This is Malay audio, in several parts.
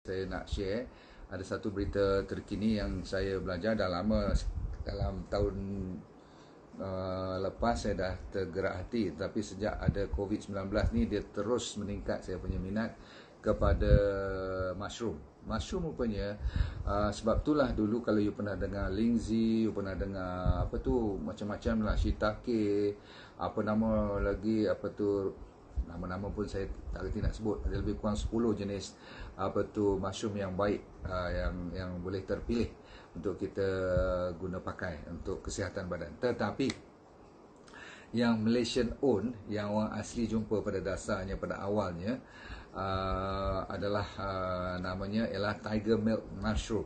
saya nak share. Ada satu berita terkini yang saya belajar dah lama, dalam tahun lepas saya dah tergerak hati, tapi sejak ada COVID-19 ni dia terus meningkat saya punya minat kepada mushroom. Mushroom rupanya sebab itulah dulu kalau you pernah dengar Lingzi, you pernah dengar apa tu macam-macam lah, shiitake, apa nama lagi, apa tu nama-nama pun saya tak reti nak sebut. Ada lebih kurang 10 jenis apa tu mushroom yang baik, yang boleh terpilih untuk kita guna pakai untuk kesihatan badan. Tetapi yang Malaysian own, yang orang asli jumpa pada dasarnya, pada awalnya adalah namanya ialah Tiger Milk Mushroom.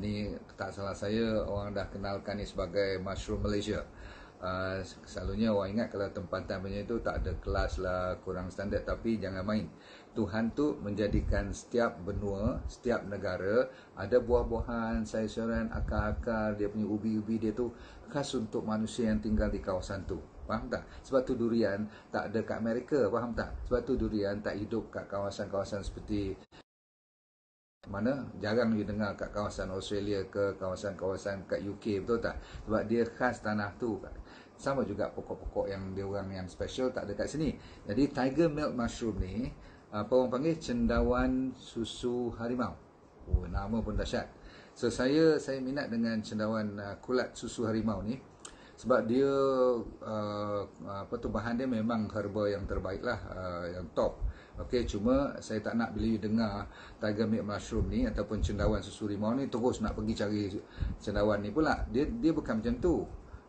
Ni tak salah saya, orang dah kenalkan ni sebagai mushroom Malaysia. Selalunya orang ingat kalau tempatan punya itu tak ada kelas lah, kurang standard, tapi jangan main. Tuhan tu menjadikan setiap benua, setiap negara ada buah-buahan, sayur-sayuran, akar-akar, dia punya ubi-ubi dia tu khas untuk manusia yang tinggal di kawasan tu. Faham tak? Sebab tu durian tak ada kat Amerika, faham tak? Sebab tu durian tak hidup kat kawasan-kawasan seperti mana jarang you dengar kat kawasan Australia ke kawasan-kawasan kat UK, betul tak? Sebab dia khas tanah tu. Sama juga pokok-pokok yang dia orang yang special tak ada kat sini. Jadi Tiger Milk Mushroom ni apa orang panggil, cendawan susu harimau. Oh, nama pun dahsyat. So saya minat dengan cendawan kulat susu harimau ni sebab dia apa tu, bahan dia memang herba yang terbaik lah, yang top. Okey, cuma saya tak nak bila you dengar Tiger Milk Mushroom ni ataupun cendawan susu harimau ni terus nak pergi cari cendawan ni pula. Dia bukan macam tu.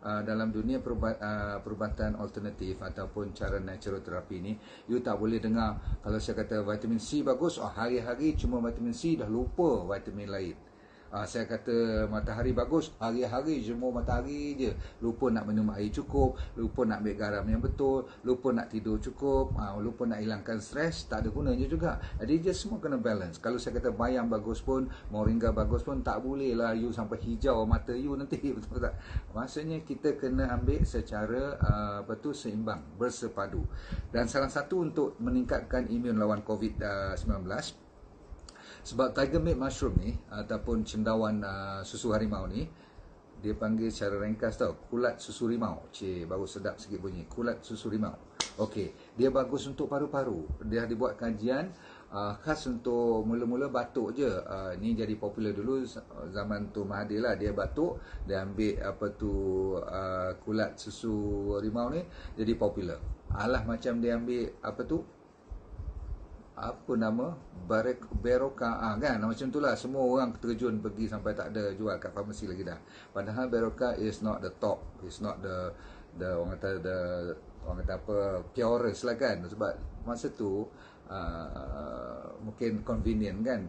Dalam dunia perubatan alternatif ataupun cara natural terapi ni, you tak boleh dengar kalau saya kata vitamin C bagus, hari-hari cuma vitamin C, dah lupa vitamin lain. Saya kata matahari bagus, hari-hari jemur matahari je, lupa nak minum air cukup, lupa nak ambil garam yang betul, lupa nak tidur cukup, lupa nak hilangkan stres, tak ada gunanya juga. Jadi dia semua kena balance. Kalau saya kata bayam bagus pun, moringa bagus pun, tak boleh lah you sampai hijau mata you nanti, betul tak? Maksudnya kita kena ambil secara seimbang, bersepadu. Dan salah satu untuk meningkatkan imun lawan COVID-19, sebab Tiger Milk Mushroom ni ataupun cendawan susu harimau ni, dia panggil secara ringkas tau, kulat susu harimau. Baru sedap sikit bunyi, kulat susu harimau. Okey, dia bagus untuk paru-paru. Dia dibuat kajian khas untuk mula-mula batuk je. Ni jadi popular dulu zaman tu Mahathir lah, dia batuk, dia ambil apa tu kulat susu harimau ni, jadi popular. Alah macam dia ambil apa tu, apa nama, Berocca kan, macam itulah. Semua orang terjun pergi sampai tak ada jual kat farmasi lagi dah. Padahal Berocca is not the top, is not the orang kata apa, purest lah kan. Sebab masa tu mungkin convenient kan.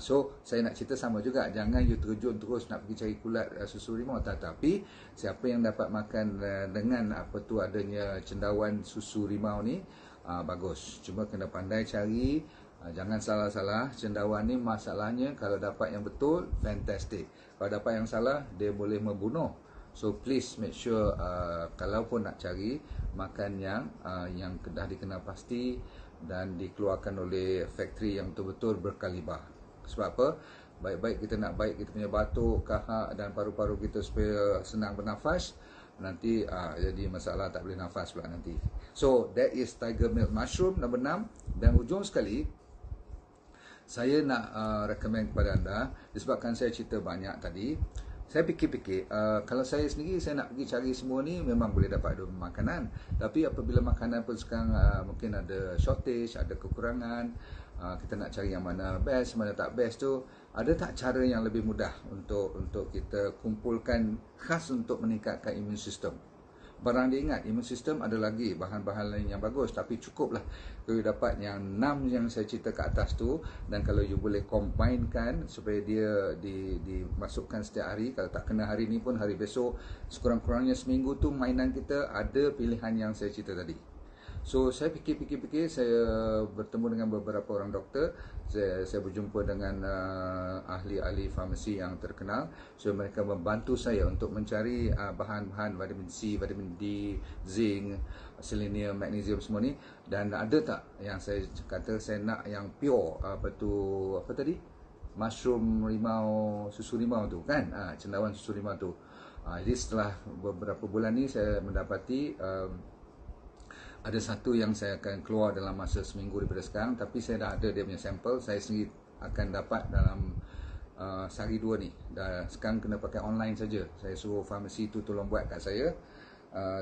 So saya nak cerita sama juga, jangan you terjun terus nak pergi cari kulat susu harimau. Tetapi siapa yang dapat makan dengan apa tu adanya cendawan susu harimau ni, bagus. Cuma kena pandai cari, jangan salah-salah. Cendawan ni masalahnya kalau dapat yang betul, fantastic. Kalau dapat yang salah, dia boleh membunuh. So please make sure kalau pun nak cari, makan yang dah dikenal pasti dan dikeluarkan oleh factory yang betul-betul berkaliber. Sebab apa? Baik-baik kita nak baik kita punya batuk, kahak dan paru-paru kita supaya senang bernafas, nanti jadi masalah, tak boleh nafas pula nanti. So that is Tiger Milk Mushroom nombor 6. Dan hujung sekali, saya nak recommend kepada anda, disebabkan saya cerita banyak tadi, saya fikir-fikir, kalau saya sendiri saya nak pergi cari semua ni, memang boleh dapat ada makanan. Tapi apabila makanan pun sekarang mungkin ada shortage, ada kekurangan, kita nak cari yang mana best, mana tak best tu, ada tak cara yang lebih mudah untuk kita kumpulkan khas untuk meningkatkan imun sistem? Barang dia ingat, imun sistem ada lagi bahan-bahan lain yang bagus, tapi cukuplah kalau dapat yang 6 yang saya cerita ke atas tu. Dan kalau you boleh combinekan supaya dia dimasukkan setiap hari, kalau tak kena hari ni pun hari besok, sekurang-kurangnya seminggu tu mainan kita ada pilihan yang saya cerita tadi. So saya fikir-fikir, saya bertemu dengan beberapa orang doktor, saya berjumpa dengan ahli-ahli farmasi yang terkenal. So mereka membantu saya untuk mencari bahan-bahan vitamin C, vitamin D, zinc, selenium, magnesium semua ni. Dan ada tak yang saya kata saya nak yang pure, apa tadi, mushroom rimau, susu rimau tu kan, cendawan susu rimau tu. Jadi setelah beberapa bulan ni saya mendapati ada satu yang saya akan keluar dalam masa seminggu daripada sekarang, tapi saya dah ada dia punya sampel, saya sendiri akan dapat dalam sehari dua ni. Sekarang kena pakai online saja. Saya suruh farmasi tu tolong buat kat saya,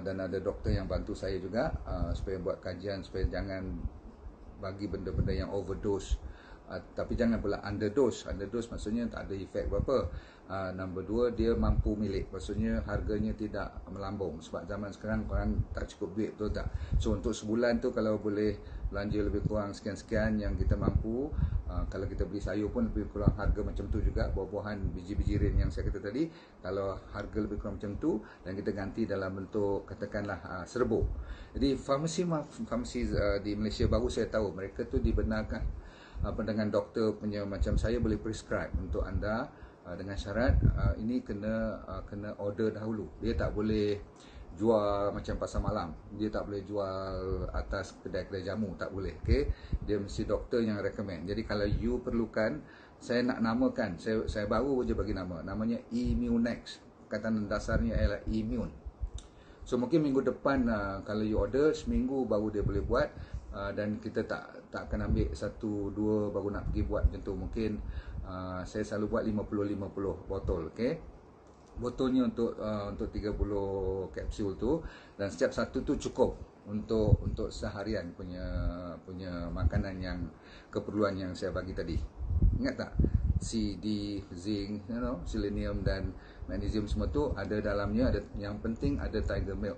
dan ada doktor yang bantu saya juga supaya buat kajian, supaya jangan bagi benda-benda yang overdose. Tapi jangan pula underdose. Underdose maksudnya tak ada efek apa-apa. Nombor dua, dia mampu milik, maksudnya harganya tidak melambung. Sebab zaman sekarang korang tak cukup duit, betul tak? So untuk sebulan tu kalau boleh belanja lebih kurang sekian-sekian yang kita mampu. Kalau kita beli sayur pun lebih kurang harga macam tu juga. Buah-buahan, biji-biji rin yang saya kata tadi, kalau harga lebih kurang macam tu, dan kita ganti dalam bentuk katakanlah serbuk. Jadi farmasi di Malaysia baru saya tahu mereka tu dibenarkan dengan doktor punya, macam saya boleh prescribe untuk anda dengan syarat ini kena order dahulu. Dia tak boleh jual macam pasar malam, dia tak boleh jual atas kedai-kedai jamu, tak boleh. Okay? Dia mesti doktor yang recommend. Jadi kalau you perlukan, saya nak namakan, saya baru je bagi nama, namanya Immunex. Kata dasarnya ialah immune. So mungkin minggu depan kalau you order, seminggu baru dia boleh buat. Dan kita tak akan ambil 1-2 baru nak pergi buat macam tu. Mungkin saya selalu buat 50-50 botol. Okay? Botolnya untuk 30 kapsul tu, dan setiap satu tu cukup untuk seharian punya makanan yang keperluan yang saya bagi tadi. Ingat tak? C, D, zinc, selenium dan magnesium semua tu ada dalamnya. Ada, yang penting ada tiger milk.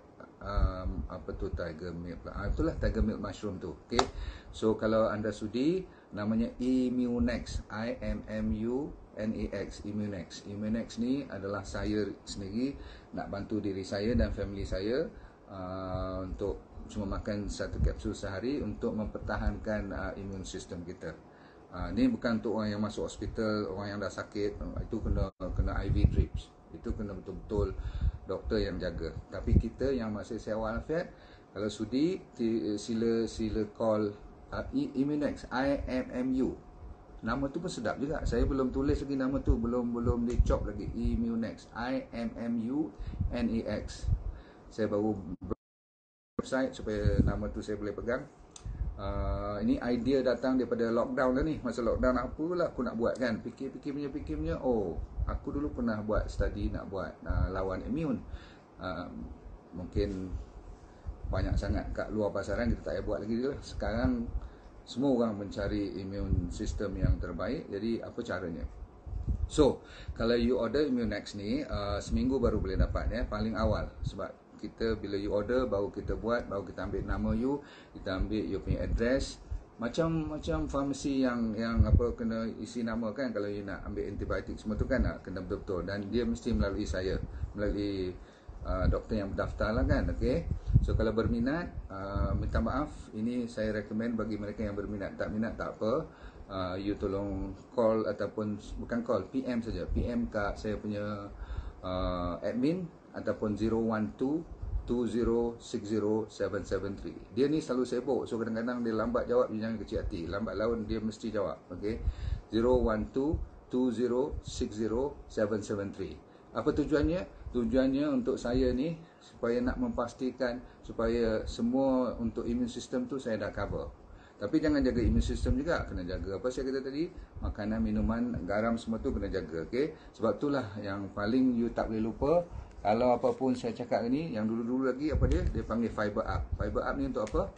Apa tu tiger milk pula? Itulah tiger milk mushroom tu. Okay? So kalau anda sudi, namanya Immunex, IMMUNEX, Immunex. Immunex ni adalah saya sendiri nak bantu diri saya dan family saya untuk cuma makan 1 kapsul sehari untuk mempertahankan immune system kita. Ni bukan untuk orang yang masuk hospital, orang yang dah sakit, itu kena IV drips. Itu kena betul-betul doktor yang jaga. Tapi kita yang masih sewa walafiat, kalau sudi, sila call Immunex, IMMU. Nama tu pun sedap juga. Saya belum tulis lagi nama tu, belum dicop lagi. Immunex, IMMUNEX. Saya baru website supaya nama tu saya boleh pegang. Ini idea datang daripada lockdown lah ni. Masa lockdown apalah aku nak buat kan, fikir punya. Oh, aku dulu pernah buat study nak buat lawan immune. Mungkin banyak sangat kat luar pasaran, kita tak payah buat lagi lah. Sekarang semua orang mencari immune system yang terbaik. Jadi apa caranya? So kalau you order Immunex ni, seminggu baru boleh dapat ya, paling awal. Sebab kita bila you order, baru kita buat, baru kita ambil nama you, kita ambil you punya address. Macam farmasi yang apa kena isi nama kan, kalau you nak ambil antibiotik semua tu kan kena betul-betul, dan dia mesti melalui saya, melalui doktor yang berdaftar lah kan. Okay? So kalau berminat, minta maaf, ini saya recommend bagi mereka yang berminat. Tak minat tak apa, you tolong call, ataupun bukan call, PM saja, PM kat saya punya admin, ataupun 012-2060-773. Dia ni selalu sibuk, so kadang-kadang dia lambat jawab, jangan kecil hati. Lambat laun dia mesti jawab. Okay? 012-2060-773. Apa tujuannya? Tujuannya untuk saya ni supaya nak memastikan supaya semua untuk immune system tu saya dah cover. Tapi jangan jaga immune system juga, kena jaga apa saya kata tadi, makanan, minuman, garam semua tu kena jaga. Okay? Sebab itulah yang paling you tak boleh lupa. Kalau apapun saya cakap ni, yang dulu-dulu lagi apa dia panggil fiber up. Fiber up ni untuk apa?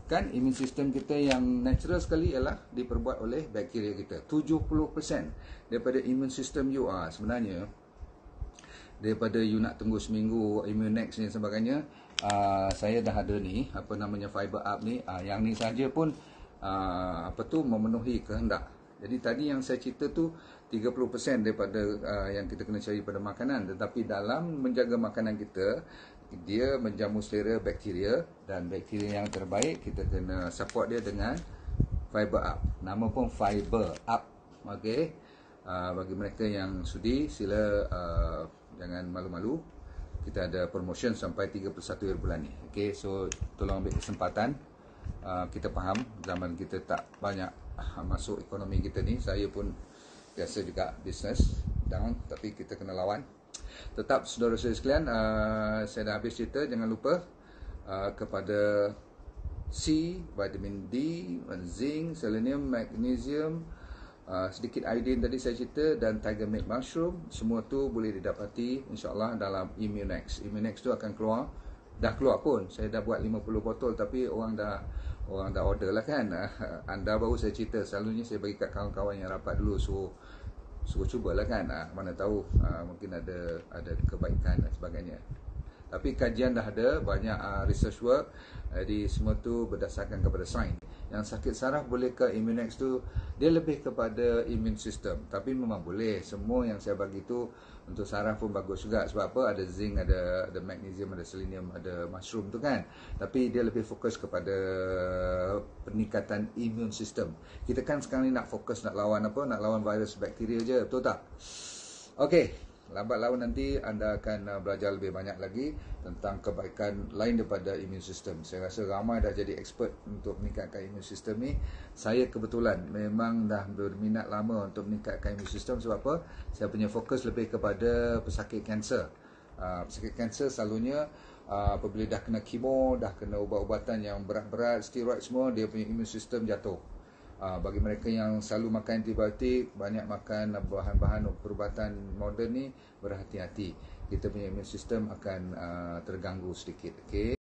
Kan immune system kita yang natural sekali ialah diperbuat oleh bakteria kita. 70% daripada immune system you sebenarnya, daripada you nak tunggu seminggu Immunex ni sebagainya, saya dah ada ni, apa namanya fiber up ni. Yang ni saja pun memenuhi kehendak. Jadi tadi yang saya cerita tu 30% daripada yang kita kena cari pada makanan. Tetapi dalam menjaga makanan kita, dia menjamu selera bakteria, dan bakteria yang terbaik kita kena support dia dengan Fiber Up. Nama pun Fiber Up. Okey. Bagi mereka yang sudi, sila jangan malu-malu. Kita ada promotion sampai 31 hari bulan ni. Okey, so tolong ambil kesempatan. Kita faham zaman kita tak banyak masuk ekonomi kita ni. Saya pun biasa juga business down, tapi kita kena lawan. Tetap saudara-saudara sekalian, saya dah habis cerita. Jangan lupa kepada C, vitamin D, zinc, selenium, magnesium, sedikit iodine tadi saya cerita, dan tiger milk mushroom. Semua tu boleh didapati insyaAllah dalam Immunex. Immunex tu akan keluar, dah keluar pun. Saya dah buat 50 botol, tapi orang dah order lah kan. Anda baru saya cerita, selalunya saya bagi kat kawan-kawan yang rapat dulu, suruh cubalah kan. Mana tahu mungkin ada kebaikan dan sebagainya. Tapi kajian dah ada, banyak research work. Jadi semua tu berdasarkan kepada sains. Yang sakit saraf boleh ke Immunex tu, dia lebih kepada immune system. Tapi memang boleh. Semua yang saya bagi tu untuk saraf pun bagus juga. Sebab apa? Ada zinc, ada magnesium, ada selenium, ada mushroom tu kan. Tapi dia lebih fokus kepada peningkatan immune system. Kita kan sekarang ni nak fokus nak lawan apa? Nak lawan virus, bakteria je. Betul tak? Okey. Lambat laun nanti anda akan belajar lebih banyak lagi tentang kebaikan lain daripada immune system. Saya rasa ramai dah jadi expert untuk meningkatkan immune system ni. Saya kebetulan memang dah berminat lama untuk meningkatkan immune system. Sebab apa? Saya punya fokus lebih kepada pesakit kanser. Pesakit kanser selalunya apabila dah kena kemo, dah kena ubat-ubatan yang berat-berat, steroid semua, dia punya immune system jatuh. Bagi mereka yang selalu makan antibiotik, banyak makan bahan-bahan perubatan moden ni, berhati-hati. Kita punya immune system akan terganggu sedikit. Okay?